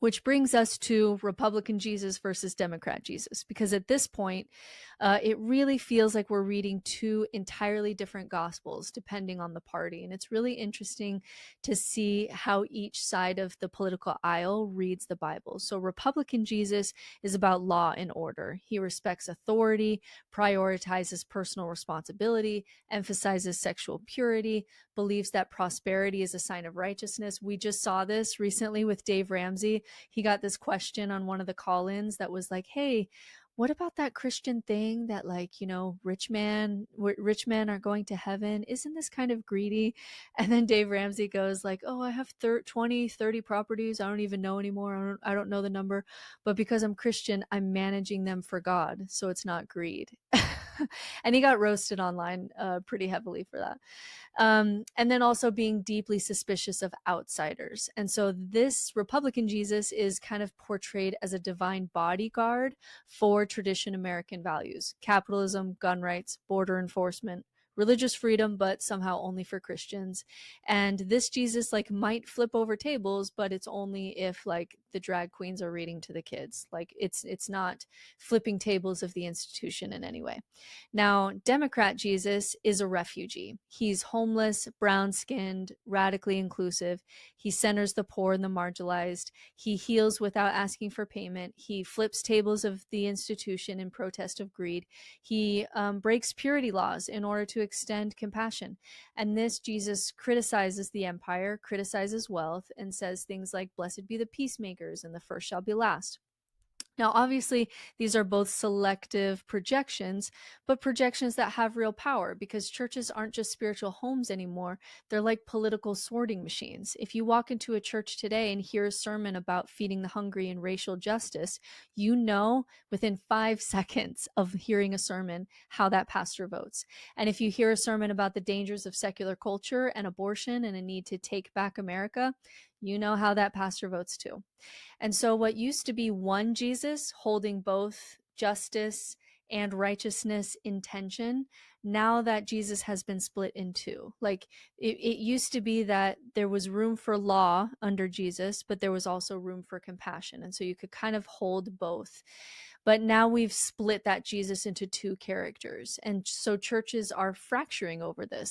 Which brings us to Republican Jesus versus Democrat Jesus, because at this point, it really feels like we're reading two entirely different gospels depending on the party. And it's really interesting to see how each side of the political aisle reads the Bible. So Republican Jesus is about law and order. He respects authority, prioritizes personal responsibility, emphasizes sexual purity, believes that prosperity is a sign of righteousness. We just saw this recently with Dave Ramsey. He got this question on one of the call-ins that was like, hey, what about that Christian thing that, like, you know, rich men are going to heaven? Isn't this kind of greedy? And then Dave Ramsey goes like, oh, I have 20, 30 properties. I don't even know anymore. I don't know the number, but because I'm Christian, I'm managing them for God. So it's not greed. And he got roasted online pretty heavily for that. And then also being deeply suspicious of outsiders. And so this Republican Jesus is kind of portrayed as a divine bodyguard for tradition American values: capitalism, gun rights, border enforcement, religious freedom, but somehow only for Christians. And this Jesus like might flip over tables, but it's only if like the drag queens are reading to the kids. Like it's not flipping tables of the institution in any way. Now, Democrat Jesus is a refugee. He's homeless, brown-skinned, radically inclusive. He centers the poor and the marginalized. He heals without asking for payment. He flips tables of the institution in protest of greed. He breaks purity laws in order to extend compassion. And this Jesus criticizes the empire, criticizes wealth, and says things like, blessed be the peacemakers, and the first shall be last. Now, obviously, these are both selective projections, but projections that have real power, because churches aren't just spiritual homes anymore. They're like political sorting machines. If you walk into a church today and hear a sermon about feeding the hungry and racial justice, you know within 5 seconds of hearing a sermon how that pastor votes. And if you hear a sermon about the dangers of secular culture and abortion and a need to take back America, you know how that pastor votes too. And so what used to be one Jesus holding both justice and righteousness in tension, now that Jesus has been split in two. Like it used to be that there was room for law under Jesus, but there was also room for compassion. And so you could kind of hold both. But now we've split that Jesus into two characters. And so churches are fracturing over this.